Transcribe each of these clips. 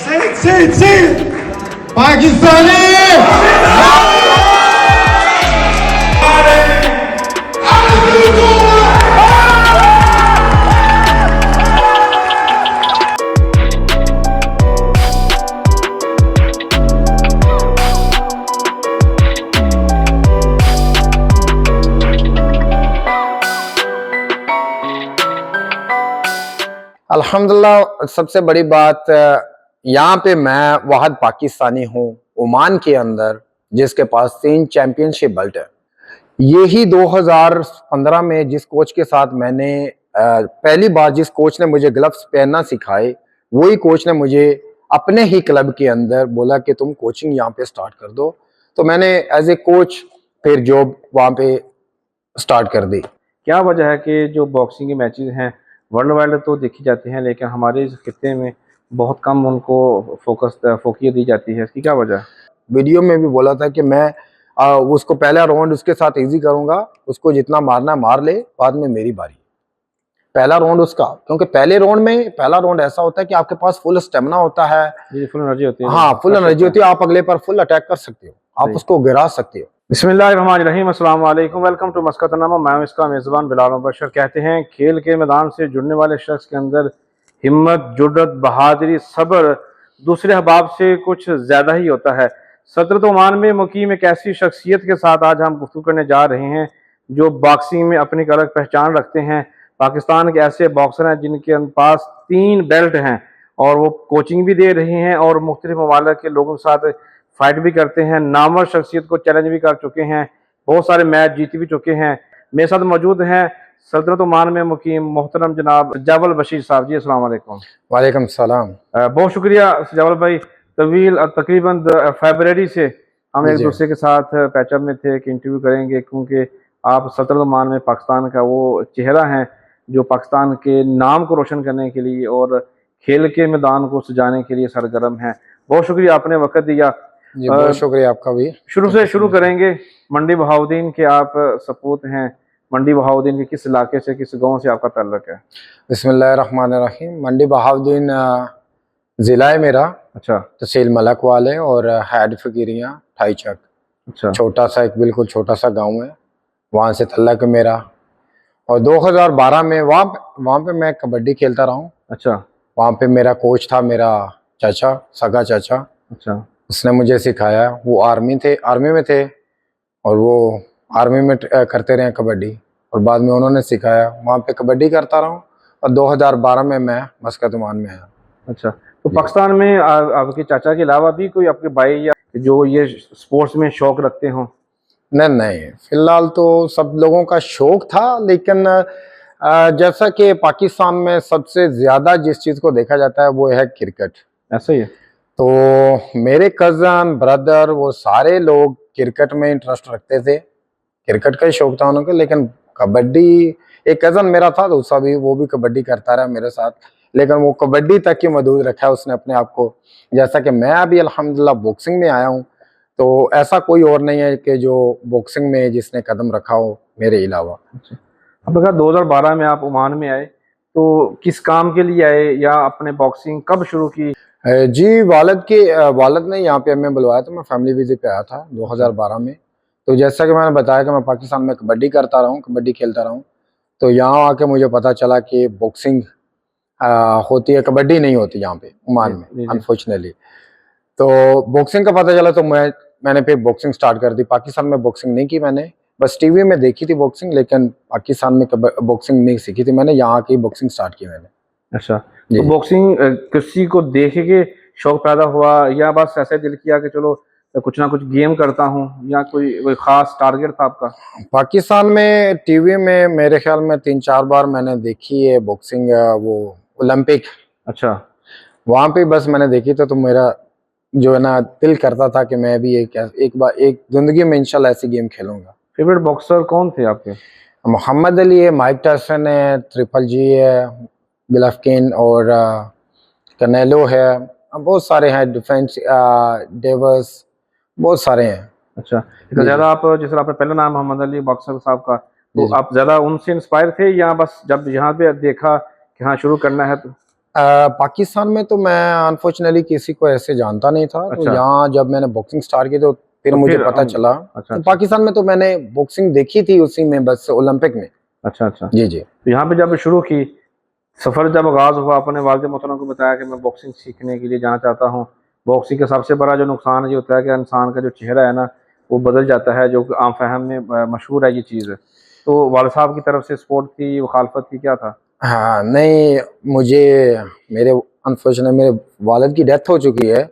पाकिस्तानी अल्हम्दुलिल्लाह। सबसे बड़ी बात, यहाँ पे मैं वाहिद पाकिस्तानी हूँ ओमान के अंदर जिसके पास 3 चैंपियनशिप बेल्ट है। यही 2015 में जिस कोच के साथ मैंने पहली बार, जिस कोच ने मुझे ग्लव्स पहनना सिखाए, वही कोच ने मुझे अपने ही क्लब के अंदर बोला कि तुम कोचिंग यहाँ पे स्टार्ट कर दो। तो मैंने एज ए कोच फिर जॉब वहाँ पे स्टार्ट कर दी। क्या वजह है कि जो बॉक्सिंग के मैचेस हैं वर्ल्ड वाइड तो देखी जाती हैं, लेकिन हमारे इस खित्ते में बहुत कम उनको फोकियत दी जाती है, इसकी क्या वजह है? वीडियो में भी बोला था कि मैं उसको पहला राउंड उसके साथ इजी करूंगा, उसको जितना मारना मार ले, बाद में मेरी बारी। पहला राउंड उसका, क्योंकि पहला राउंड ऐसा होता है कि आपके पास फुल स्टेमिना होता है, फुल एनर्जी होती है। हाँ, फुल एनर्जी होती है, आप अगले पर फुल अटैक कर सकते हो, आप उसको गिरा सकते हो। बिस्मिल्लाहिर्रहमानिर्रहीम, अस्सलाम वालेकुम, वेलकम टू मस्कतनामा। मैं इसका मेज़बान बिलाल मुबशर। कहते हैं खेल के मैदान से जुड़ने वाले शख्स के अंदर हिम्मत, जुर्रत, बहादुरी, सब्र दूसरे अहबाब से कुछ ज़्यादा ही होता है। सदरत ओमान में मुकीम एक ऐसी शख्सियत के साथ आज हम गुफ्तगू करने जा रहे हैं जो बॉक्सिंग में अपनी एक अलग पहचान रखते हैं। पाकिस्तान के ऐसे बॉक्सर हैं जिनके पास 3 बेल्ट हैं और वो कोचिंग भी दे रहे हैं और मुख्तलिफ ममालिक के लोगों के साथ फाइट भी करते हैं। नामवर शख्सियत को चैलेंज भी कर चुके हैं, बहुत सारे मैच जीत भी चुके हैं। मेरे साथ मौजूद हैं सल्तनत ओमान में मुकीम मोहतरम जनाब सजावल बशीर साहब जी। अस्सलाम वालेकुम। वालेकुम सलाम। बहुत शुक्रिया सजावल भाई। तकरीबन फरवरी से हम एक दूसरे के साथ पैचअप में थे कि इंटरव्यू करेंगे, क्योंकि आप सल्तनत ओमान में पाकिस्तान का वो चेहरा हैं जो पाकिस्तान के नाम को रोशन करने के लिए और खेल के मैदान को सजाने के लिए सरगर्म है। बहुत शुक्रिया, आपने वक्त दिया। जी, बहुत शुक्रिया आपका भी। शुरू से शुरू करेंगे, मंडी बहाउद्दीन के आप सपूत हैं। मंडी बहाउद्दीन के किस इलाके से, किस गांव से आपका ताल्लुक है? बिस्मिल्लाहिर्रहमानिर्रहीम। मंडी बहाउद्दीन जिला है मेरा। अच्छा। तहसील मलक वाले और हैड फकीरियाँ ठाई चक। अच्छा। छोटा सा, एक बिल्कुल छोटा सा गांव है, वहाँ से ताल्लुक है मेरा। और 2012 में वहाँ पे मैं कबड्डी खेलता रहा हूँ। अच्छा। वहाँ पे मेरा कोच था मेरा चाचा, सगा चाचा। अच्छा। उसने मुझे सिखाया। वो आर्मी में थे और वो आर्मी में करते रहे कबड्डी, और बाद में उन्होंने सिखाया। वहाँ पे कबड्डी करता रहा हूँ और 2012 में मैं मस्कत ओमान में आया। अच्छा, तो पाकिस्तान में आपके चाचा के अलावा भी कोई आपके भाई या जो ये स्पोर्ट्स में शौक रखते हों? नहीं, फिलहाल तो सब लोगों का शौक था, लेकिन जैसा कि पाकिस्तान में सबसे ज्यादा जिस चीज को देखा जाता है वो है क्रिकेट। ऐसा ही है। तो मेरे कजन, ब्रदर, वो सारे लोग क्रिकेट में इंटरेस्ट रखते थे, क्रिकेट का ही शौक था उनको। लेकिन कबड्डी, एक कजन मेरा था दूसरा भी, वो भी कबड्डी करता रहा मेरे साथ, लेकिन वो कबड्डी तक ही महदूद रखा है उसने अपने आप को। जैसा कि मैं अभी अल्हम्दुलिल्लाह बॉक्सिंग में आया हूँ, तो ऐसा कोई और नहीं है कि जो बॉक्सिंग में जिसने कदम रखा हो मेरे अलावा। अच्छा, आपने कहा 2012 में आप ओमान में आए, तो किस काम के लिए आए या आपने बॉक्सिंग कब शुरू की? जी, वालिद ने यहाँ पे हमें बुलवाया, तो मैं फैमिली विजिट पे आया था 2012 में। तो जैसा कि मैंने बताया कि मैं पाकिस्तान में कबड्डी करता रहा हूँ, कबड्डी खेलता रहा हूँ, तो यहाँ आके मुझे पता चला कि बॉक्सिंग होती है, कबड्डी नहीं होती यहाँ पे ओमान में, अनफॉर्चुनेटली। तो बॉक्सिंग का पता चला, तो मैंने फिर बॉक्सिंग स्टार्ट कर दी। पाकिस्तान में बॉक्सिंग नहीं की मैंने, बस टीवी में देखी थी बॉक्सिंग, लेकिन पाकिस्तान में बॉक्सिंग नहीं सीखी थी मैंने। यहाँ की बॉक्सिंग स्टार्ट की मैंने। अच्छा, तो बॉक्सिंग किसी को देख के शौक पैदा हुआ या बस ऐसे दिल किया कि चलो कुछ ना कुछ गेम करता हूँ, या कोई खास टारगेट था आपका? पाकिस्तान में टीवी में मेरे ख्याल में 3-4 बार मैंने देखी है बॉक्सिंग, वो ओलंपिक। अच्छा। वहाँ पे बस मैंने देखी तो मेरा जो है ना दिल करता था कि मैं भी एक बार एक जिंदगी में इंशाल्लाह ऐसी गेम खेलूंगा। फेवरेट बॉक्सर कौन थे आपके? मोहम्मद अली है, माइक टायसन है, ट्रिपल जी है, गोलोफ्किन और कनेलो है, बहुत सारे हैं, डिफेंस डेविस, बहुत सारे हैं। अच्छा, तो ज्यादा आप, जिस तरह आपने पहला नाम मोहम्मद अली बॉक्सर साहब का, तो आप ज्यादा उनसे इंस्पायर थे या बस जब यहाँ पे देखा कि हाँ शुरू करना है तो? पाकिस्तान में तो मैं अनफॉर्चुनेटली किसी को ऐसे जानता नहीं था, तो अच्छा। यहाँ जब मैंने बॉक्सिंग स्टार्ट की तो फिर तो मुझे फिर पता चला। अच्छा तो अच्छा पाकिस्तान में तो मैंने बॉक्सिंग देखी थी उसी में, बस ओलंपिक में। अच्छा अच्छा। जी जी। तो यहाँ पे जब शुरू की सफ़र, जब आगाज़ हुआ, अपने वालिद मोहतरम को बताया कि मैं बॉक्सिंग सीखने के लिए जाना चाहता हूँ। बॉक्सिंग का सबसे बड़ा जो नुकसान ये होता है कि इंसान का जो चेहरा है ना, वो बदल जाता है, जो कि आम फहम में मशहूर है ये चीज़। तो वालिद साहब की तरफ से सपोर्ट थी, मुखालफत थी, क्या था? हाँ नहीं, मुझे मेरे अनफॉर्चुनेट मेरे वालिद की डेथ हो चुकी है,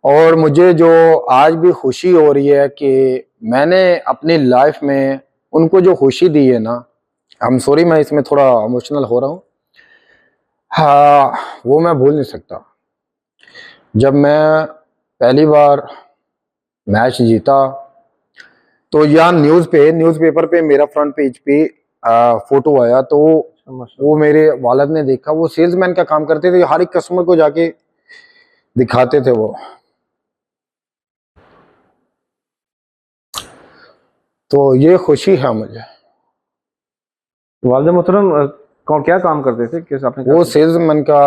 और मुझे जो आज भी खुशी हो रही है कि मैंने अपनी लाइफ में उनको जो खुशी दी है ना, आई एम सॉरी मैं इसमें थोड़ा इमोशनल हो रहा हूँ। हाँ, वो मैं भूल नहीं सकता। जब मैं पहली बार मैच जीता, तो यहाँ न्यूज़पेपर पे मेरा फ्रंट पेज पे फोटो आया, तो वो मेरे वालिद ने देखा। वो सेल्समैन का काम करते थे, हर एक कस्टमर को जाके दिखाते थे वो। तो ये खुशी है मुझे। वालिद मोहतरम कौन क्या काम करते थे, किस आपने वो क्या? सेल्समैन का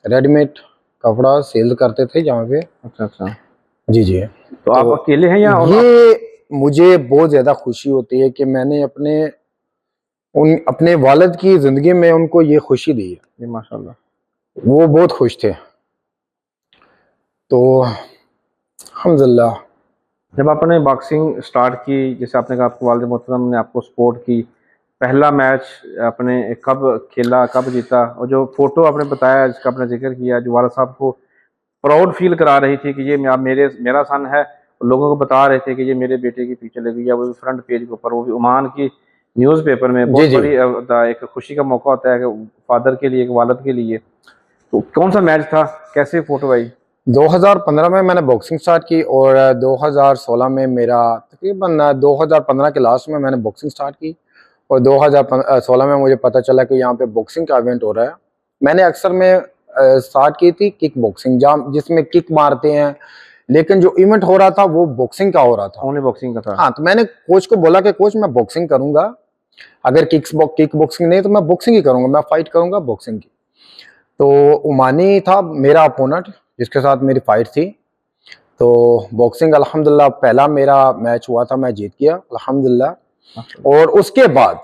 रेडीमेड कपड़ा सेल करते थे जहाँ पे। अच्छा अच्छा। जी जी। तो आप तो अकेले हैं या ये मुझे बहुत ज्यादा खुशी होती है कि मैंने अपने वालिद की जिंदगी में उनको ये खुशी दी है। जी माशाल्लाह। वो बहुत खुश थे, तो अल्हम्दुलिल्लाह। जब आपने बॉक्सिंग स्टार्ट की, जैसे आपने कहा आपके वालिद मोहतरम ने आपको सपोर्ट की, पहला मैच आपने कब खेला, कब जीता, और जो फोटो आपने बताया जिसका आपने जिक्र किया, जो वालिद साहब को प्राउड फील करा रही थी कि ये मेरा सन है, और लोगों को बता रहे थे कि ये मेरे बेटे की पिक्चर लगी है, वो भी फ्रंट पेज के ऊपर, वो भी ओमान की न्यूज़पेपर में। जी बहुत जी। बड़ी एक खुशी का मौका होता है कि फादर के लिए, एक वालिद के लिए। तो कौन सा मैच था, कैसे फोटो आई? 2015 में मैंने बॉक्सिंग स्टार्ट की, और 2016 में मेरा तकरीबन 2015 के लास्ट में मैंने बॉक्सिंग स्टार्ट की, और 2016 में मुझे पता चला कि यहाँ पे बॉक्सिंग का इवेंट हो रहा है। मैंने अक्सर में स्टार्ट की थी किक बॉक्सिंग, जहाँ जिसमें किक मारते हैं, लेकिन जो इवेंट हो रहा था वो बॉक्सिंग का हो रहा था। ओनली बॉक्सिंग का था। हाँ, तो मैंने कोच को बोला कि कोच मैं बॉक्सिंग करूंगा, अगर किक बॉक्सिंग नहीं तो मैं बॉक्सिंग ही करूंगा, मैं फाइट करूंगा बॉक्सिंग की। तो उमानी था मेरा अपोनेंट जिसके साथ मेरी फाइट थी। तो बॉक्सिंग अल्हम्दुलिल्लाह पहला मेरा मैच हुआ था, मैं जीत गया अल्हम्दुलिल्लाह। और उसके बाद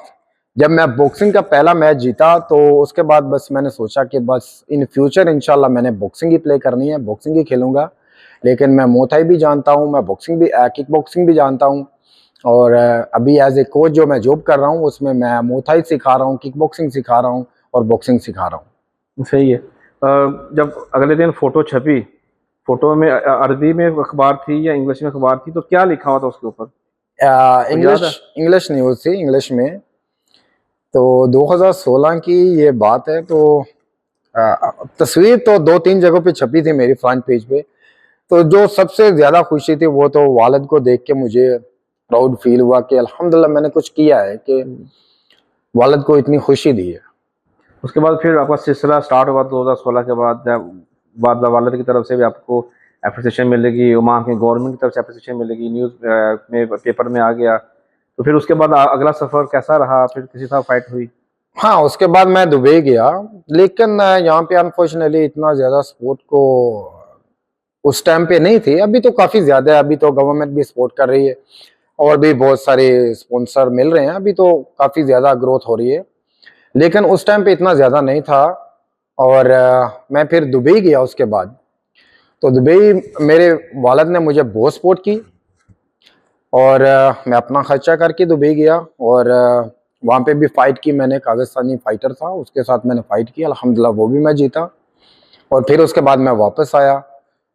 जब मैं बॉक्सिंग का पहला मैच जीता, तो उसके बाद बस मैंने सोचा कि बस इन फ्यूचर इंशाल्लाह मैंने बॉक्सिंग ही प्ले करनी है, बॉक्सिंग ही खेलूंगा। लेकिन मैं मुay थाई भी जानता हूँ, मैं बॉक्सिंग भी किक बॉक्सिंग भी जानता हूँ, और अभी एज ए कोच जो मैं जॉब कर रहा हूँ उसमें मैं मुay थाई सिखा रहा हूँ, किक बॉक्सिंग सिखा रहा हूँ, और बॉक्सिंग सिखा रहा हूँ। सही है। जब अगले दिन फोटो छपी, फोटो में अरबी में अखबार थी या इंग्लिश में अखबार थी, तो क्या लिखा हुआ था उसके ऊपर, तो याद इंग्लिश है? इंग्लिश न्यूज़ थी, इंग्लिश में। तो 2016 की ये बात है। तो तस्वीर तो 2-3 जगहों पे छपी थी मेरी फ्रंट पेज पे। तो जो सबसे ज्यादा खुशी थी वो तो वालिद को देख के मुझे प्राउड फील हुआ कि अल्हम्दुलिल्लाह मैंने कुछ किया है, कि वालिद को इतनी खुशी दी है। उसके बाद फिर आपका सिलसिला स्टार्ट हुआ 2016 के बाद, जब वालिद की तरफ से भी आपको अप्रिसिएशन मिलेगी, ओमान की गवर्नमेंट की तरफ से अप्रिसिएशन मिलेगी, न्यूज़ में पेपर में आ गया। तो फिर उसके बाद अगला सफ़र कैसा रहा, फिर किसी साथ फाइट हुई? हाँ, उसके बाद मैं दुबई गया, लेकिन यहाँ पे अनफॉर्चुनेटली इतना ज्यादा सपोर्ट को उस टाइम पे नहीं थी। अभी तो काफी ज्यादा है, अभी तो गवर्नमेंट भी सपोर्ट कर रही है, और भी बहुत सारे स्पॉन्सर मिल रहे हैं, अभी तो काफी ज्यादा ग्रोथ हो रही है। लेकिन उस टाइम पे इतना ज्यादा नहीं था। और मैं फिर दुबई गया उसके बाद। तो दुबई मेरे वालिद ने मुझे बहुत सपोर्ट की, और मैं अपना खर्चा करके दुबई गया, और वहाँ पे भी फाइट की मैंने। कागस्तानी फाइटर था, उसके साथ मैंने फाइट की, अल्हम्दुलिल्लाह वो भी मैं जीता। और फिर उसके बाद मैं वापस आया,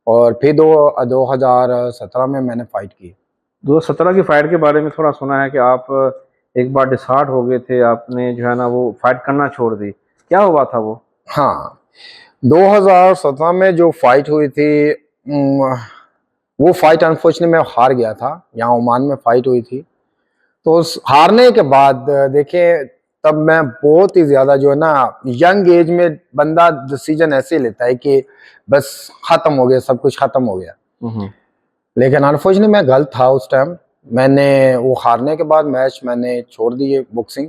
और फिर 2017 में मैंने फाइट की। 2017 की फाइट के बारे में थोड़ा सुना है कि आप एक बार डिसहार्ट हो गए थे, आपने जो है ना वो फाइट करना छोड़ दी, क्या हुआ था वो? हाँ, 2017 में जो फाइट हुई थी, वो फाइट अनफॉर्चुनेटली मैं हार गया था। यहाँ ओमान में फाइट हुई थी। तो उस हारने के बाद देखिए, तब मैं बहुत ही ज्यादा जो है ना, यंग एज में बंदा डिसीजन ऐसे लेता है कि बस खत्म हो गया, सब कुछ खत्म हो गया। लेकिन अनफॉर्चुनेटली मैं गलत था उस टाइम। मैंने वो हारने के बाद मैच मैंने छोड़ दिए बॉक्सिंग।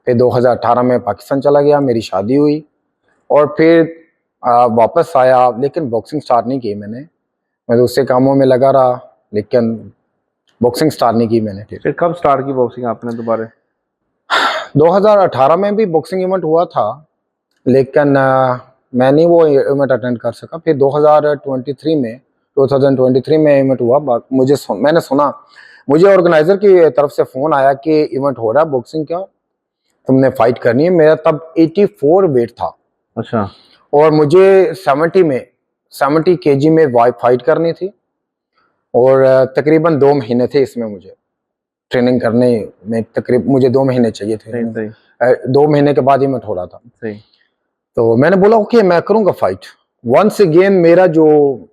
फिर 2018 में पाकिस्तान चला गया, मेरी शादी हुई, और फिर वापस आया, लेकिन बॉक्सिंग स्टार्ट नहीं की मैं तो उससे कामों में लगा रहा, लेकिन बॉक्सिंग स्टार्ट नहीं की मैंने। फिर कब स्टार्ट की बॉक्सिंग आपने दोबारा? 2018 में भी बॉक्सिंग इवेंट हुआ था, लेकिन मैं नहीं वो इवेंट अटेंड कर सका। फिर 2023 में इवेंट हुआ। मैंने सुना, मुझे ऑर्गेनाइजर की तरफ से फ़ोन आया कि इवेंट हो रहा है बॉक्सिंग का, तुमने फाइट करनी है। मेरा तब 84 वेट था। अच्छा। और मुझे 70 केजी में फाइट करनी थी, और तकरीबन 2 महीने थे इसमें मुझे ट्रेनिंग करने में। तकरीबन मुझे 2 महीने चाहिए थे। सही। 2 महीने के बाद ही मैं हो था। सही। तो मैंने बोला ओके मैं करूंगा फाइट। वंस अगेन मेरा जो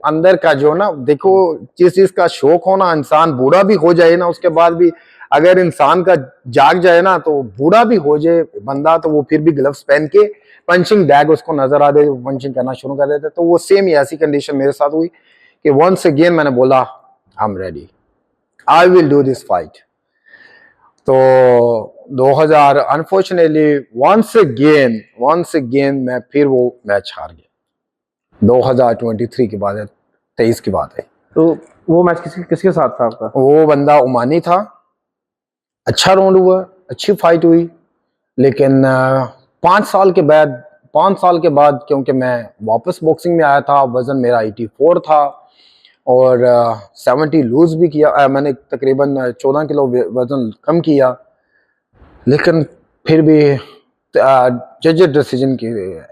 अंदर का जो ना, देखो जिस चीज का शौक हो ना, इंसान बूढ़ा भी हो जाए ना, उसके बाद भी अगर इंसान का जाग जाए ना, तो बूढ़ा भी हो जाए बंदा, तो वो फिर भी ग्लव्स पहन के पंचिंग बैग उसको नजर आ दे, पंचिंग करना शुरू कर देते। तो वो सेम ही ऐसी कंडीशन मेरे साथ हुई कि वंस अगेन मैंने बोला I am ready, I will do this fight. तो 2000 अनफॉर्चुनेटली वंस अगेन मैं फिर वो मैच हार गया। 2023 की बात है, 23 की बात है। तो वो मैच किसके साथ था आपका? वो बंदा ओमानी था। अच्छा राउंड हुआ, अच्छी फाइट हुई, लेकिन 5 साल के बाद क्योंकि मैं वापस बॉक्सिंग में आया था, वजन मेरा 84 था, और 70 लूज भी किया। मैंने तकरीबन 14 किलो वजन कम किया, लेकिन फिर भी जज डिसीजन की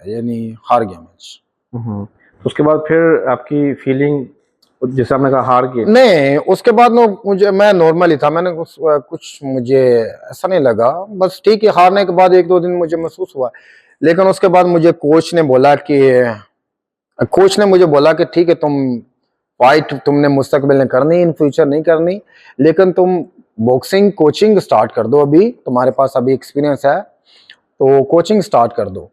यानी हार गया मैच। तो उसके बाद फिर आपकी फीलिंग, जैसे आपने कहा हार गए? नहीं, उसके बाद मैं नॉर्मल ही था। मैंने कुछ मुझे ऐसा नहीं लगा, बस ठीक है। हारने के बाद 1-2 दिन मुझे महसूस हुआ, लेकिन उसके बाद मुझे कोच ने मुझे बोला कि ठीक है, तुम फाइट तुमने मुस्तकबिल में करनी, इन फ्यूचर नहीं करनी, लेकिन तुम बॉक्सिंग कोचिंग स्टार्ट कर दो। अभी तुम्हारे पास अभी एक्सपीरियंस है, तो कोचिंग स्टार्ट कर दो।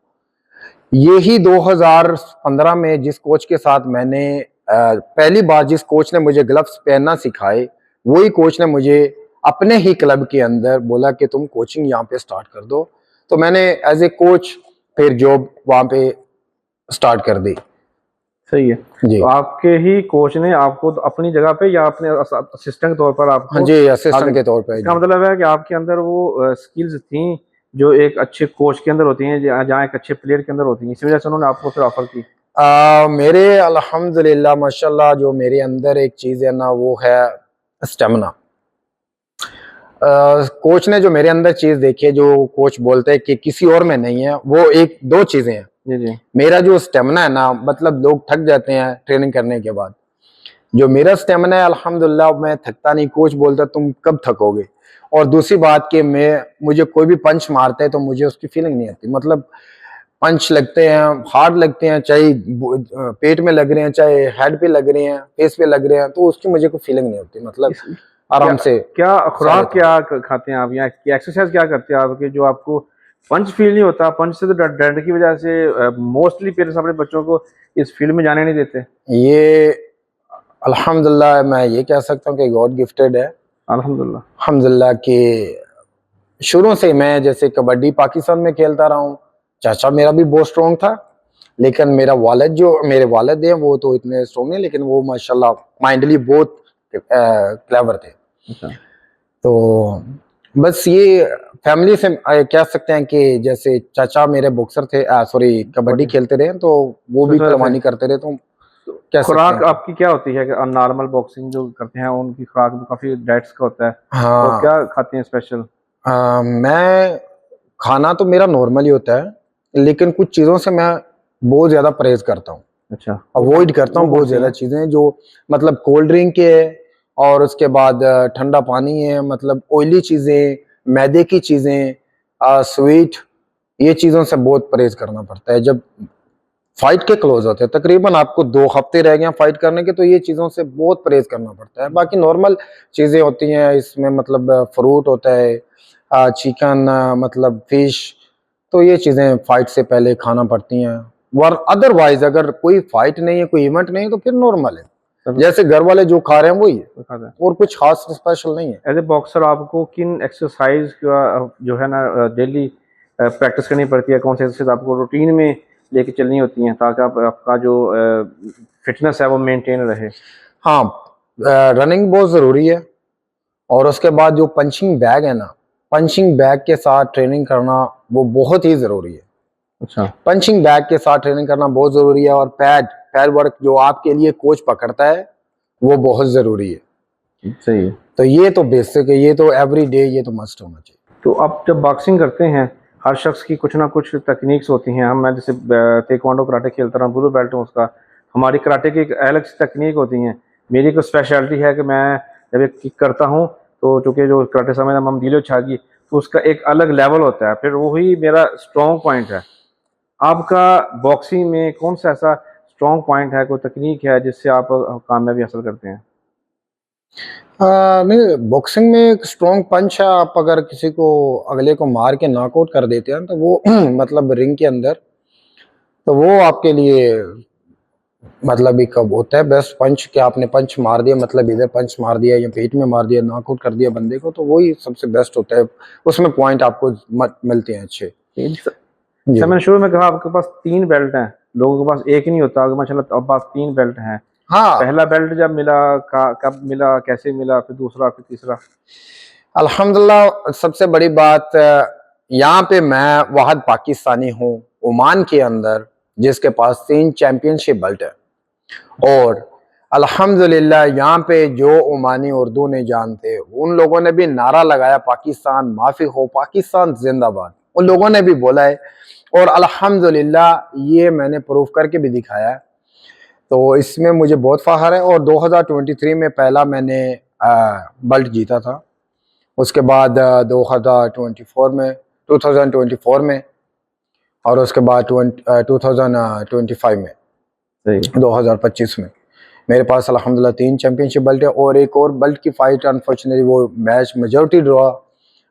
यही 2015 में जिस कोच के साथ मैंने पहली बार, जिस कोच ने मुझे ग्लव्स पहनना सिखाए, वही कोच ने मुझे अपने ही क्लब के अंदर बोला कि तुम कोचिंग यहाँ पे स्टार्ट कर दो। तो मैंने एज ए कोच फिर जॉब वहाँ पे स्टार्ट कर दी। सही है। जी। तो आपके ही कोच ने आपको अपनी जगह पे या अपने असिस्टेंट के तौर पर आपको? हाँ जी, असिस्टेंट के तौर पे। इसका मतलब है कि आपके अंदर वो स्किल्स थी जो एक अच्छे कोच के अंदर होती हैं, जहाँ एक अच्छे प्लेयर के अंदर होती हैं, इसी वजह से उन्होंने आपको फिर ऑफर की? मेरे अल्हम्दुलिल्लाह माशाल्लाह जो मेरे अंदर एक चीज़ है ना, वो है स्टेमिना। कोच ने जो मेरे अंदर चीज़ देखी है, जो कोच बोलते हैं कि किसी और में नहीं है, वो 1-2 चीज़ें हैं। जी जी। मेरा जो स्टेमिना है ना, मतलब लोग थक जाते हैं ट्रेनिंग करने के बाद, जो मेरा स्टेमिना है अल्हम्दुलिल्लाह मैं थकता नहीं। कोच बोलता तुम कब थकोगे। और दूसरी बात कि मुझे कोई भी पंच मारता है तो मुझे उसकी फीलिंग नहीं आती। मतलब पंच लगते हैं, हार्ड लगते हैं, चाहे पेट में लग रहे हैं, चाहे हेड पे लग रहे हैं, फेस पे लग रहे हैं, तो उसकी मुझे कोई फीलिंग नहीं होती। मतलब आराम से। क्या खुराक क्या खाते हैं आप, या एक्सरसाइज क्या करते हैं आपके, जो आपको पंच फील नहीं होता? पंच से तो डर की वजह से मोस्टली पेरेंट्स अपने बच्चों को इस फील्ड में जाने नहीं देते। ये अल्हम्दुलिल्लाह मैं ये कह सकता हूँ कि गॉड गिफ्टेड है। अल्हम्दुलिल्लाह कि शुरू से मैं जैसे कबड्डी पाकिस्तान में खेलता रहा हूँ। चाचा मेरा भी बहुत स्ट्रॉन्ग था, लेकिन मेरे वालिद हैं वो तो इतने स्ट्रॉन्ग नहीं, लेकिन वो माशाल्लाह माइंडली बहुत क्लेवर थे। अच्छा। तो बस ये फैमिली से कह सकते हैं कि जैसे चाचा मेरे बॉक्सर थे, सॉरी कबड्डी खेलते रहे, तो वो भी पहलवानी करते रहे। तो खुराक आपकी क्या होती है? नॉर्मल बॉक्सिंग जो करते हैं उनकी खुराक भी काफी डाइट्स का होता है, हाँ। तो क्या खाते हैं स्पेशल? मैं खाना तो मेरा नॉर्मल ही होता है, लेकिन कुछ चीज़ों से मैं बहुत ज़्यादा परहेज करता हूँ। अच्छा। अवॉइड करता हूँ बहुत ज़्यादा चीज़ें, जो मतलब कोल्ड ड्रिंक है, और उसके बाद ठंडा पानी है, मतलब ऑयली चीज़ें, मैदे की चीज़ें, स्वीट, ये चीज़ों से बहुत परहेज करना पड़ता है। जब फाइट के क्लोज होते हैं, तकरीबन आपको 2 हफ्ते रह गए फाइट करने के, तो ये चीज़ों से बहुत परहेज करना पड़ता है। बाकी नॉर्मल चीज़ें होती हैं इसमें, मतलब फ्रूट होता है, चिकन, मतलब फिश, तो ये चीज़ें फाइट से पहले खाना पड़ती हैं। और अदरवाइज अगर कोई फाइट नहीं है, कोई इवेंट नहीं है, तो फिर नॉर्मल है, जैसे घर वाले जो खा रहे हैं वही है, और कुछ खास स्पेशल नहीं है। एज ए बॉक्सर आपको किन एक्सरसाइज का जो है ना डेली प्रैक्टिस करनी पड़ती है? कौन सी एक्सरसाइज आपको रूटीन में लेके चलनी होती हैं ताकि आपका जो फिटनेस है वो मेंटेन रहे? हाँ, रनिंग बहुत ज़रूरी है। और उसके बाद जो पंचिंग बैग है ना, पंचिंग बैग के साथ ट्रेनिंग करना वो बहुत ही ज़रूरी है। अच्छा। पंचिंग बैग के साथ ट्रेनिंग करना बहुत ज़रूरी है। और पैड वर्क जो आपके लिए कोच पकड़ता है वो बहुत ज़रूरी है। सही है। तो ये तो बेसिक है, ये तो एवरी डे ये तो मस्ट होना चाहिए। तो आप जब बॉक्सिंग करते हैं, हर शख्स की कुछ ना कुछ तकनीक्स होती हैं। हम मैं जैसे ताइक्वांडो कराटे खेलता रहा, ब्लू बेल्ट हूँ उसका। हमारी कराटे की एक अलग सी तकनीक होती हैं। मेरी एक स्पेशलिटी है कि मैं जब एक किक करता हूँ तो चूँकि जो कराटे समय हम दिलो छागी, तो उसका एक अलग लेवल होता है, फिर वही मेरा स्ट्रॉन्ग पॉइंट है। आपका बॉक्सिंग में कौन सा ऐसा स्ट्रॉन्ग पॉइंट है, कोई तकनीक है जिससे आप कामयाबी हासिल करते हैं? नहीं, बॉक्सिंग में एक स्ट्रॉन्ग पंच है। आप अगर किसी को अगले को मार के नॉकआउट कर देते हैं तो वो मतलब रिंग के अंदर, तो वो आपके लिए मतलब एक कब होता है बेस्ट पंच कि आपने पंच मार दिया, मतलब इधर पंच मार दिया या पेट में मार दिया, नॉकआउट कर दिया बंदे को, तो वही सबसे बेस्ट होता है। उसमें पॉइंट आपको मिलते हैं अच्छे। जी। जैसा मैंने शुरू में कहा, आपके पास 3 बेल्ट हैं, लोगों के पास एक नहीं होता। माशाल्लाह आपके पास 3 बेल्ट हैं। हाँ, पहला बेल्ट जब मिला, कब मिला, कैसे मिला, फिर दूसरा, फिर तीसरा? अल्हम्दुलिल्लाह सबसे बड़ी बात, यहाँ पे मैं वाहद पाकिस्तानी हूँ ओमान के अंदर जिसके पास 3 चैंपियनशिप बेल्ट है। और अल्हम्दुलिल्लाह यहाँ पे जो ओमानी उर्दू नहीं जानते उन लोगों ने भी नारा लगाया, पाकिस्तान माफी हो, पाकिस्तान जिंदाबाद, उन लोगों ने भी बोला है। और अल्हम्दुलिल्लाह ये मैंने प्रूफ करके भी दिखाया है। तो इसमें मुझे बहुत फख्र है। और 2023 में पहला मैंने बेल्ट जीता था। उसके बाद 2024 में और उसके बाद 2025 में, सही। 2025 में मेरे पास अल्हम्दुलिल्लाह 3 चैंपियनशिप बेल्ट है। और एक और बेल्ट की फाइट अनफॉर्चुनेटली वो मैच मेजॉरिटी ड्रॉ,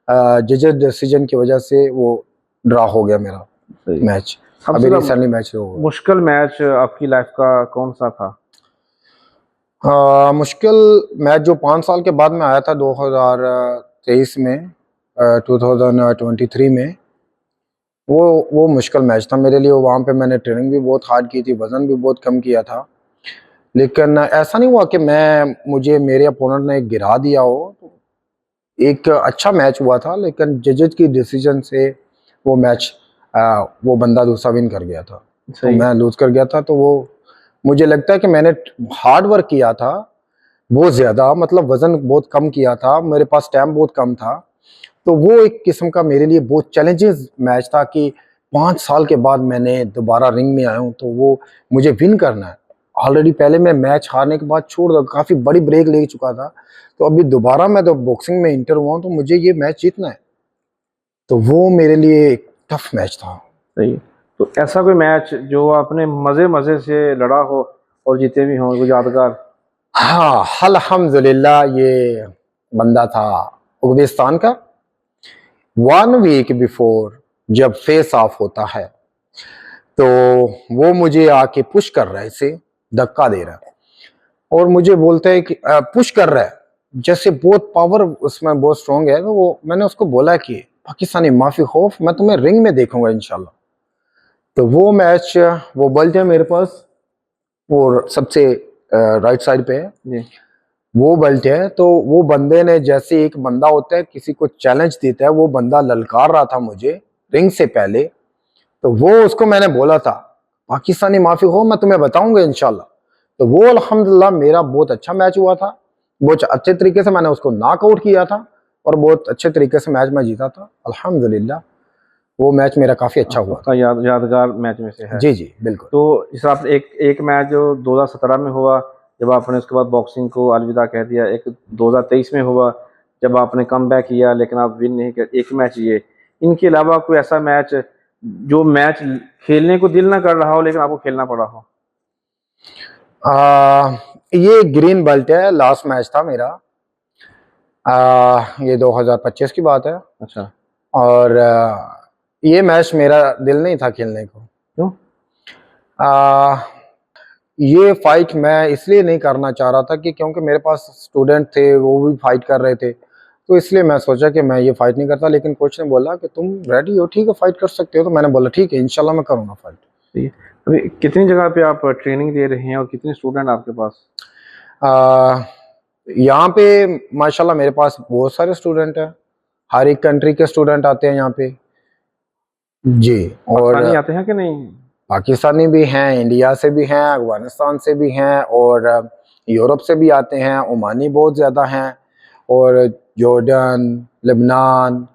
जजेस डिसीजन की वजह से वो ड्रॉ हो गया मेरा मैच। अभी रिसेंटली मैच हो गया। मुश्किल मैच आपकी लाइफ का कौन सा था? मुश्किल मैच जो 5 साल के बाद में आया था 2023 में, 2023 में, वो मुश्किल मैच था मेरे लिए। वहाँ पे मैंने ट्रेनिंग भी बहुत हार्ड की थी, वज़न भी बहुत कम किया था। लेकिन ऐसा नहीं हुआ कि मुझे मेरे अपोनेंट ने गिरा दिया हो। एक अच्छा मैच हुआ था, लेकिन जजेस की डिसीजन से वो मैच, वो बंदा दूसरा विन कर गया था, तो मैं लूज कर गया था। तो वो मुझे लगता है कि मैंने हार्ड वर्क किया था बहुत ज़्यादा, मतलब वज़न बहुत कम किया था, मेरे पास टाइम बहुत कम था। तो वो एक किस्म का मेरे लिए बहुत चैलेंजेस मैच था कि 5 साल के बाद मैंने दोबारा रिंग में आया हूँ, तो वो मुझे विन करना है। ऑलरेडी पहले मैं मैच हारने के बाद छोड़ दो, काफ़ी बड़ी ब्रेक ले चुका था, तो अभी दोबारा मैं तो बॉक्सिंग में इंटर हुआ हूँ, तो मुझे ये मैच जीतना है। तो वो मेरे लिए एक टफ मैच था। सही। तो ऐसा कोई मैच जो आपने मज़े से लड़ा हो और जीते भी हों, कोई यादगार? हाँ, अल्हम्दुलिल्लाह ये बंदा था उज़्बेकिस्तान का। 1 वीक बिफोर जब फेस ऑफ होता है तो वो मुझे आके पुश कर रहा है, इसे धक्का दे रहा है और मुझे बोलता है कि पुश कर रहा है, जैसे बहुत पावर उसमें बहुत स्ट्रांग है। तो वो मैंने उसको बोला कि पाकिस्तानी माफी खौफ, मैं तुम्हें रिंग में देखूंगा इंशाल्लाह। तो वो मैच, वो बेल्ट है मेरे पास, वो सबसे राइट साइड पे है जी। वो बेल्ट है। तो वो बंदे ने, जैसे एक बंदा होता है किसी को चैलेंज देता है, वो बंदा ललकार रहा था मुझे रिंग से पहले। तो वो उसको मैंने बोला था पाकिस्तानी माफी हो, मैं तुम्हें बताऊंगा इंशाल्लाह। तो वो अल्हम्दुलिल्लाह मेरा बहुत अच्छा मैच हुआ था, बहुत अच्छे तरीके से मैंने उसको नॉकआउट किया था और बहुत अच्छे तरीके से मैच मैं जीता था अल्हम्दुलिल्लाह। वो मैच मेरा काफी अच्छा हुआ था। यादगार मैच में से है। जी जी बिल्कुल। तो इस आप एक मैच जो 2017 में हुआ जब आपने उसके बाद बॉक्सिंग को अलविदा कह दिया, एक 2023 में हुआ जब आपने कम बैक किया लेकिन आप विन नहीं कर, एक मैच ये, इनके अलावा कोई ऐसा मैच जो मैच खेलने को दिल ना कर रहा हो लेकिन आपको खेलना पड़ा हो? ये ग्रीन बेल्ट है, लास्ट मैच था मेरा। ये 2025 की बात है। अच्छा। और ये मैच मेरा दिल नहीं था खेलने को। क्यों? ये फाइट मैं इसलिए नहीं करना चाह रहा था कि क्योंकि मेरे पास स्टूडेंट थे, वो भी फाइट कर रहे थे, तो इसलिए मैं सोचा कि मैं ये फाइट नहीं करता। लेकिन कोच ने बोला कि तुम रेडी हो, ठीक है फाइट कर सकते हो, तो मैंने बोला ठीक है इंशाल्लाह मैं करूँगा फाइट। सही है। अभी कितनी जगह पे आप ट्रेनिंग दे रहे हैं और कितने स्टूडेंट आपके पास? आ, यहाँ पे माशाल्लाह मेरे पास बहुत सारे स्टूडेंट हैं, हर एक कंट्री के स्टूडेंट आते हैं यहाँ पे जी। और पाकिस्तानी आते हैं कि नहीं? पाकिस्तानी भी हैं, इंडिया से भी हैं, अफगानिस्तान से भी हैं, और यूरोप से भी आते हैं, ओमानी बहुत ज़्यादा हैं, और जॉर्डन, लेबनान,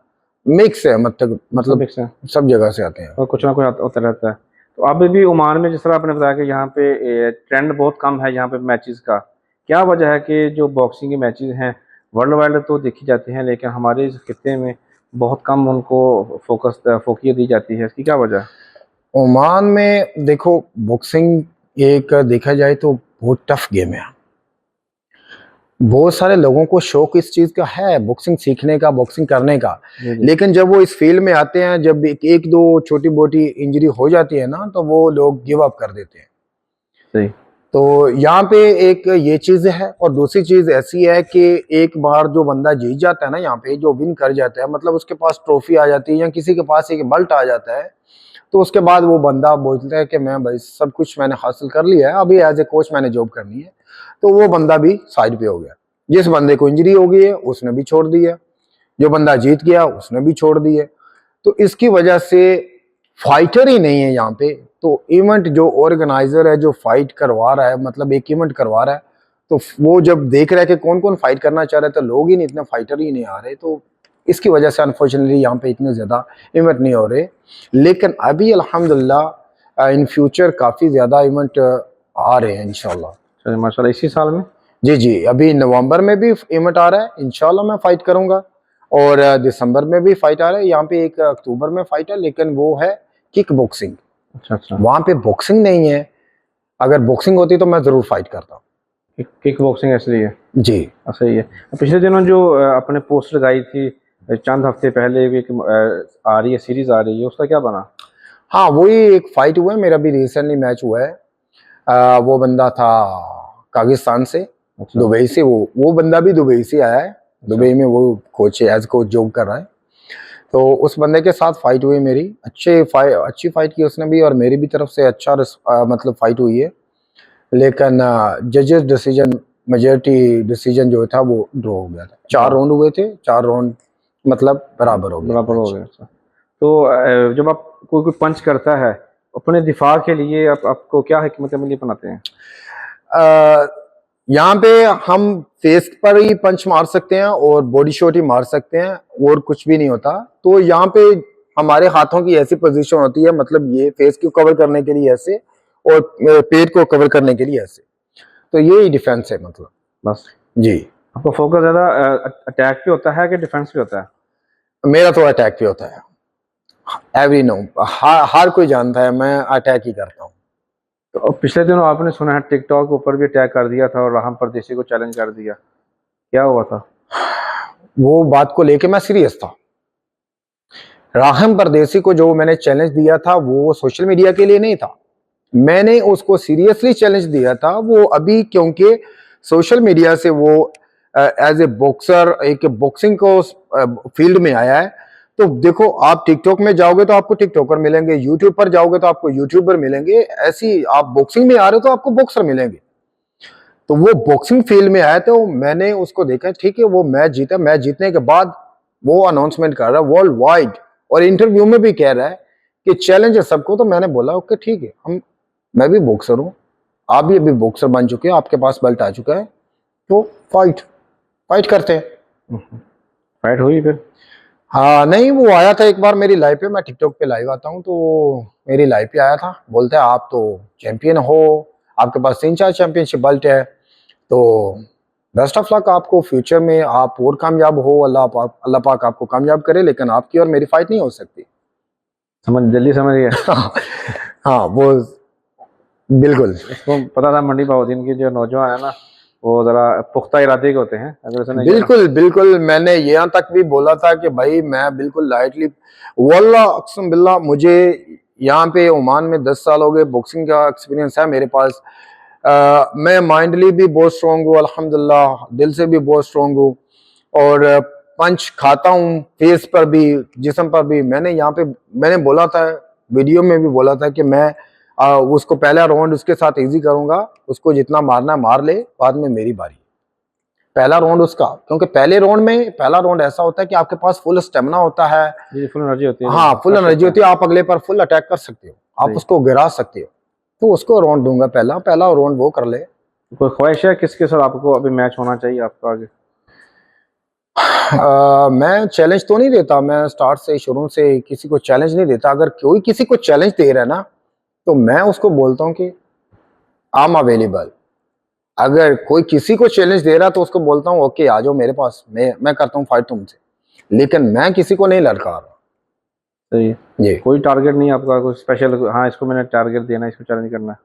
मिक्स है, मतलब मिक्स है सब जगह से आते हैं। और कुछ ना कुछ होता रहता है। तो अभी भी ओमान में जिस तरह आपने बताया कि यहाँ पे ट्रेंड बहुत कम है यहाँ पे मैचेस का, क्या वजह है कि जो बॉक्सिंग के मैचेस हैं वर्ल्ड वाइड तो देखी जाती हैं लेकिन हमारे इस खित्ते में बहुत कम उनको फोकियत दी जाती है, इसकी क्या वजह है? ओमान में देखो, बॉक्सिंग एक देखा जाए तो बहुत टफ गेम है। बहुत सारे लोगों को शौक इस चीज का है, बॉक्सिंग सीखने का, बॉक्सिंग करने का, जी जी। लेकिन जब वो इस फील्ड में आते हैं, जब एक दो छोटी मोटी इंजरी हो जाती है ना, तो वो लोग गिव अप कर देते हैं। सही। तो यहाँ पे एक ये चीज है, और दूसरी चीज ऐसी है कि एक बार जो बंदा जीत जाता है ना, यहाँ पे जो विन कर जाता है, मतलब उसके पास ट्रॉफी आ जाती है या किसी के पास एक बेल्ट आ जाता है, तो उसके बाद वो बंदा बोलता है कि मैं भाई सब कुछ मैंने हासिल कर लिया है, अभी एज ए कोच मैंने जॉब करनी है। तो वो बंदा भी साइड पे हो गया। जिस बंदे को इंजरी हो गई है उसने भी छोड़ दी है, जो बंदा जीत गया उसने भी छोड़ दी है। तो इसकी वजह से फाइटर ही नहीं है यहाँ पे। तो इवेंट जो ऑर्गेनाइजर है, जो फाइट करवा रहा है, मतलब एक इवेंट करवा रहा है, तो वो जब देख रहा है कि कौन कौन फाइट करना चाह रहा है, तो लोग ही नहीं, इतने फाइटर ही नहीं आ रहे, तो इसकी वजह से अनफॉर्चुनेटली यहाँ पे इतने ज्यादा इवेंट नहीं हो रहे। लेकिन अभी अल्हम्दुलिल्लाह इन फ्यूचर काफी ज्यादा इवेंट आ रहे हैं इंशाल्लाह। चलिए माशाल्लाह, इसी साल में? जी जी, अभी नवंबर में भी इवेंट आ रहा है, इंशाल्लाह मैं फाइट करूंगा, और दिसंबर में भी फाइट आ रहा है। यहाँ पे एक अक्टूबर में फाइट है, लेकिन वो है किक बॉक्सिंग। अच्छा अच्छा। वहां पे बॉक्सिंग नहीं है, अगर बॉक्सिंग होती तो मैं जरूर फाइट करता। किक बॉक्सिंग इसलिए है। जी। सही है। पिछले दिनों जो आपने पोस्ट लगाई थी चंद हफ्ते पहले भी एक आ रही है, सीरीज आ रही है, उसका क्या बना? हाँ, वही एक फाइट हुआ है, मेरा भी रिसेंटली मैच हुआ है। वो बंदा था पाकिस्तान से, अच्छा। दुबई से, वो बंदा भी दुबई से आया है, दुबई में वो कोच एज कोच जॉब कर रहा है। तो उस बंदे के साथ फाइट हुई मेरी, अच्छी फाइट की उसने भी, और मेरी भी तरफ से अच्छा मतलब फाइट हुई है। लेकिन जजेस डिसीजन, मेजोरिटी डिसीजन जो था वो ड्रॉ हो गया था। 4 राउंड हुए थे, 4 राउंड मतलब बराबर हो गया। बराबर हो गया। अच्छा। तो जब आप कोई पंच करता है अपने दिफा के लिए आपको क्या हिकमत अमली अपनाते हैं? यहाँ पे हम फेस पर ही पंच मार सकते हैं और बॉडी शॉट ही मार सकते हैं, और कुछ भी नहीं होता। तो यहाँ पे हमारे हाथों की ऐसी पोजीशन होती है, मतलब ये फेस को कवर करने के लिए ऐसे, और पेट को कवर करने के लिए ऐसे। तो ये ही डिफेंस है मतलब। बस। जी। आपका फोकस ज्यादा अटैक पे होता है कि डिफेंस पे होता है? मेरा तो अटैक पे होता है, एवरी नो, हर कोई जानता है मैं अटैक ही करता हूँ। तो अब पिछले दिनों आपने सुना है टिकटॉक के ऊपर भी अटैक कर दिया था और राहम परदेसी को चैलेंज कर दिया, क्या हुआ था? वो बात को लेके मैं सीरियस था। राहम परदेसी को जो मैंने चैलेंज दिया था वो सोशल मीडिया के लिए नहीं था, मैंने उसको सीरियसली चैलेंज दिया था। वो अभी क्योंकि सोशल मीडिया से वो एज ए बॉक्सर एक बॉक्सिंग को फील्ड में आया है, तो देखो आप टिकटॉक में जाओगे तो आपको टिकटॉकर मिलेंगे, यूट्यूब पर जाओगे तो आपको यूट्यूबर मिलेंगे, ऐसी आप बॉक्सिंग में आ रहे हो तो आपको बॉक्सर मिलेंगे। तो वो बॉक्सिंग फील्ड में आया, तो मैंने उसको देखा, ठीक है वो मैच जीता, मैच जीतने के बाद वो अनाउंसमेंट कर रहा है वर्ल्ड वाइड, और इंटरव्यू में भी कह रहा है कि चैलेंज है सबको। तो मैंने बोला ओके ठीक है, मैं भी बॉक्सर हूँ, आप भी अभी बॉक्सर बन चुके हैं, आपके पास बेल्ट आ चुका है, तो फाइट करते हैं। फाइट हुई फिर? हाँ नहीं, वो आया था एक बार मेरी लाइव पे, मैं टिकटॉक पे लाइव आता हूँ, तो मेरी लाइव पे आया था, बोलता है आप तो चैंपियन हो, आपके पास 3-4 चैंपियनशिप बेल्ट है, तो बेस्ट ऑफ लक आपको, फ्यूचर में आप और कामयाब हो, अल्लाह पाक आपको कामयाब करे, लेकिन आपकी और मेरी फाइट नहीं हो सकती। जल्दी समझ गया। हाँ वो बिल्कुल। उसको पता था मंडी बहाउद्दीन की जो नौजवान है ना वो जरा पुख्ता इरादे के होते हैं, अगर उसने बिल्कुल बिल्कुल, मैंने यहाँ तक भी बोला था कि भाई मैं बिल्कुल लाइटली, वल्लाह अक़सम बिल्लाह, मुझे यहाँ पे ओमान में 10 साल हो गए, बॉक्सिंग का एक्सपीरियंस है मेरे पास। मैं माइंडली भी बहुत स्ट्रांग हूँ अल्हम्दुलिल्लाह, दिल से भी बहुत स्ट्रांग हूँ, और पंच खाता हूँ फेस पर भी, जिस्म पर भी। मैंने यहाँ पे मैंने बोला था, वीडियो में भी बोला था कि मैं उसको पहला राउंड उसके साथ इजी करूंगा, उसको जितना मारना है मार ले, बाद में मेरी बारी। पहला राउंड उसका, क्योंकि पहला राउंड ऐसा होता है कि आपके पास फुल स्टेमिना होता है, जी, फुल एनर्जी होती है, हाँ फुल एनर्जी होती है, आप अगले पर फुल अटैक कर सकते हो, आप जी। उसको गिरा सकते हो। तो उसको राउंड दूंगा, पहला राउंड वो कर ले। कोई ख्वाहिश है किसके साथ आपको अभी मैच होना चाहिए आपका आगे? मैं चैलेंज तो नहीं देता, मैं स्टार्ट से शुरू से किसी को चैलेंज नहीं देता। अगर कोई किसी को चैलेंज दे रहा है ना, तो मैं उसको बोलता हूँ कि आई एम अवेलेबल। अगर कोई किसी को चैलेंज दे रहा है तो उसको बोलता हूँ ओके आ जाओ मेरे पास, मैं करता हूँ फाइट तुमसे, लेकिन मैं किसी को नहीं लड़का रहा। सही है। जी। कोई टारगेट नहीं आपका, कोई स्पेशल, हाँ इसको मैंने टारगेट देना है, इसको चैलेंज करना है?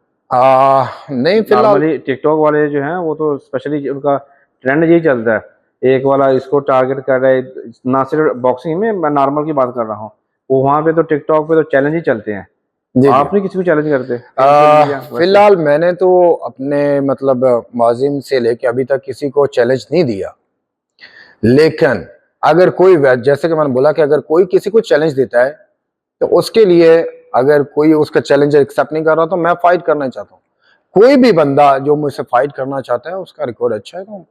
नहीं फिलहाल। नॉर्मली टिकटॉक वाले जो हैं वो तो स्पेशली उनका ट्रेंड यही चलता है, एक वाला इसको टारगेट कर रहा है। ना सिर्फ बॉक्सिंग में, मैं नॉर्मल की बात कर रहा हूँ, वो वहाँ पे तो टिकटॉक पे तो चैलेंज ही चलते हैं। जी जी। आपने किसी को चैलेंज करते हैं? फिलहाल मैंने तो अपने मतलब माजिम से लेके अभी तक किसी को चैलेंज नहीं दिया, लेकिन अगर कोई, जैसे कि मैंने बोला कि अगर कोई किसी को चैलेंज देता है तो उसके लिए अगर कोई उसका चैलेंज एक्सेप्ट नहीं कर रहा तो मैं फाइट करना चाहता हूँ। कोई भी बंदा जो मुझसे फाइट करना चाहता है, उसका रिकॉर्ड अच्छा है तो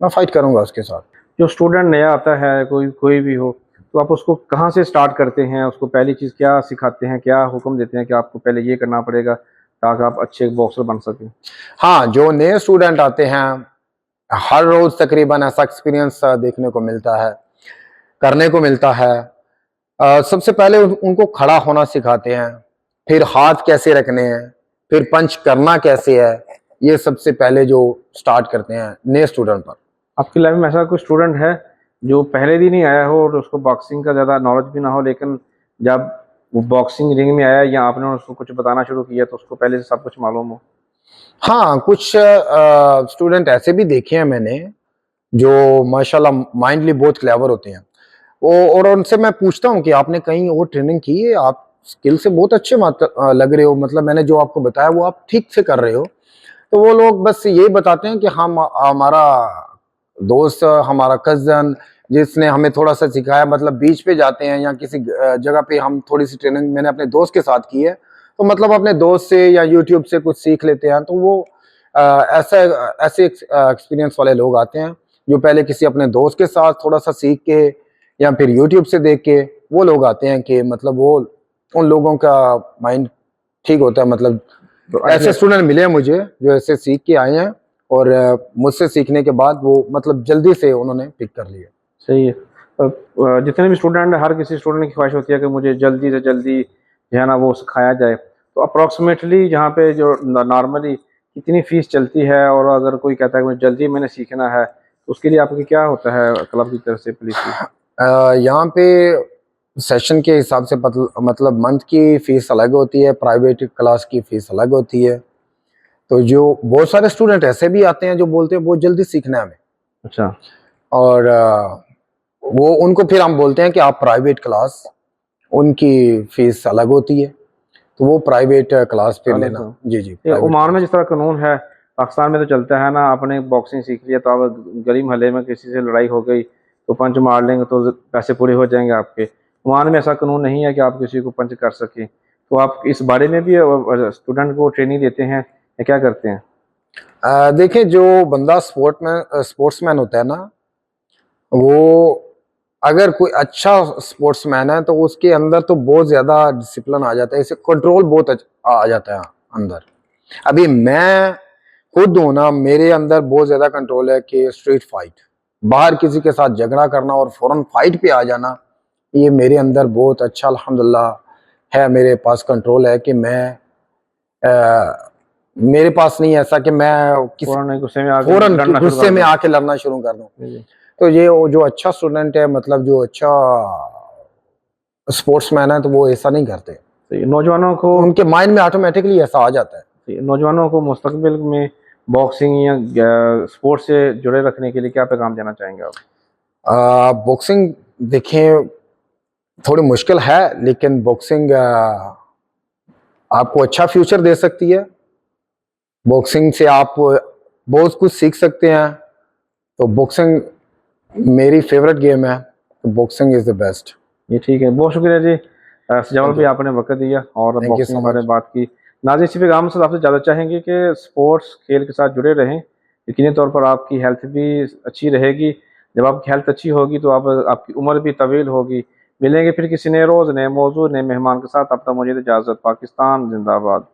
मैं फाइट करूंगा उसके साथ। जो स्टूडेंट नया आता है, कोई भी हो, तो आप उसको कहाँ से स्टार्ट करते हैं? उसको पहली चीज़ क्या सिखाते हैं, क्या हुक्म देते हैं कि आपको पहले ये करना पड़ेगा ताकि आप अच्छे बॉक्सर बन सकें? हाँ, जो नए स्टूडेंट आते हैं, हर रोज तकरीबन ऐसा एक्सपीरियंस देखने को मिलता है, करने को मिलता है। सबसे पहले उनको खड़ा होना सिखाते हैं, फिर हाथ कैसे रखने हैं, फिर पंच करना कैसे है, ये सबसे पहले जो स्टार्ट करते हैं नए स्टूडेंट पर। आपकी लाइफ में ऐसा कोई स्टूडेंट है जो पहले दिन ही आया हो और उसको बॉक्सिंग का ज़्यादा नॉलेज भी ना हो, लेकिन जब वो बॉक्सिंग रिंग में आया या आपने उसको कुछ बताना शुरू किया तो उसको पहले से सब कुछ मालूम हो? हाँ, कुछ स्टूडेंट ऐसे भी देखे हैं मैंने जो माशाल्लाह माइंडली बहुत क्लेवर होते हैं। वो, और उनसे मैं पूछता हूँ कि आपने कहीं और ट्रेनिंग की है, आप स्किल से बहुत अच्छे लग रहे हो, मतलब मैंने जो आपको बताया वो आप ठीक से कर रहे हो। तो वो लोग बस यही बताते हैं कि हम, हमारा दोस्त, हमारा कजन जिसने हमें थोड़ा सा सिखाया, मतलब बीच पे जाते हैं या किसी जगह पे हम थोड़ी सी ट्रेनिंग मैंने अपने दोस्त के साथ की है, तो मतलब अपने दोस्त से या यूट्यूब से कुछ सीख लेते हैं। तो वो ऐसे एक्सपीरियंस वाले लोग आते हैं जो पहले किसी अपने दोस्त के साथ थोड़ा सा सीख के या फिर यूट्यूब से देख के वो लोग आते हैं कि मतलब वो, उन लोगों का माइंड ठीक होता है। मतलब तो ऐसे स्टूडेंट मिले हैं मुझे जो ऐसे सीख के आए हैं और मुझसे सीखने के बाद वो मतलब जल्दी से उन्होंने पिक कर लिया। सही है। जितने भी स्टूडेंट, हर किसी स्टूडेंट की ख्वाहिश होती है कि मुझे जल्दी से जल्दी जो है ना वो सिखाया जाए। तो अप्रॉक्सीमेटली जहाँ पे जो नॉर्मली कितनी फ़ीस चलती है, और अगर कोई कहता है कि मुझे जल्दी मैंने सीखना है तो उसके लिए आपकी क्या होता है क्लब की तरफ से पॉलिसी? यहाँ पे सेशन के हिसाब से मतलब मंथ की फीस अलग होती है, प्राइवेट क्लास की फीस अलग होती है। तो जो बहुत सारे स्टूडेंट ऐसे भी आते हैं जो बोलते हैं बहुत जल्दी सीखना है हमें, अच्छा। और वो उनको फिर हम बोलते हैं कि आप प्राइवेट क्लास, उनकी फीस अलग होती है, तो वो प्राइवेट क्लास फिर लेना। जी जी। ये ओमान में जिस तरह कानून है, पाकिस्तान में तो चलता है ना, आपने बॉक्सिंग सीख लिया तो आप गली मोहल्ले में किसी से लड़ाई हो गई तो पंच मार लेंगे तो पैसे पूरे हो जाएंगे आपके। ओमान में ऐसा कानून नहीं है कि आप किसी को पंच कर सकें। तो आप इस बारे में भी स्टूडेंट को ट्रेनिंग देते हैं या क्या करते हैं? देखिए, जो बंदा स्पोर्ट्समैन होता है ना, वो अगर कोई अच्छा स्पोर्ट्समैन है तो उसके अंदर तो बहुत ज्यादा डिसिप्लिन आ जाता है, इसे कंट्रोल बहुत आ जाता है अंदर। अभी मैं खुद हूं ना, मेरे अंदर बहुत ज्यादा कंट्रोल है कि स्ट्रीट फाइट, बाहर किसी के साथ झगड़ा करना और फौरन फाइट पे आ जाना, ये मेरे अंदर बहुत अच्छा अल्हम्दुलिल्लाह है। मेरे पास कंट्रोल है कि मैं मेरे पास नहीं है ऐसा कि मैं किसी फौरन गुस्से में आके फौरन लड़ना शुरू गुस्से कर में दो? आके लड़ना शुरू कर दूं। जी। तो ये वो जो अच्छा स्टूडेंट है, मतलब जो अच्छा स्पोर्ट्समैन है, तो वो ऐसा नहीं करते, तो ये नौजवानों को, तो उनके माइंड में ऑटोमेटिकली ऐसा आ जाता है। नौजवानों को मुस्तकबिल में बॉक्सिंग या स्पोर्ट्स से जुड़े रखने के लिए क्या पैगाम देना चाहेंगे आप? बॉक्सिंग देखें थोड़ी मुश्किल है, लेकिन बॉक्सिंग आपको अच्छा फ्यूचर दे सकती है। बॉक्सिंग से आप बहुत कुछ सीख सकते हैं। तो बॉक्सिंग मेरी फेवरेट गेम है, तो बॉक्सिंग इज द बेस्ट। ये ठीक है, बहुत शुक्रिया जी सजावल थैंक भाई, यू, आपने वक्त दिया और थैंक यू बॉक्सिंग सो के बारे मच। में बात की। नाज़रीन, इसी पैगाम से आपसे ज़्यादा चाहेंगे कि स्पोर्ट्स खेल के साथ जुड़े रहें। यकीनी तौर पर आपकी हेल्थ भी अच्छी रहेगी। जब आपकी हेल्थ अच्छी होगी तो आप आपकी उम्र भी तवील होगी। मिलेंगे फिर किसी नए रोज़, नए मौजू, नए मेहमान के साथ। अब तक मुझे इजाज़त। पाकिस्तान जिंदाबाद।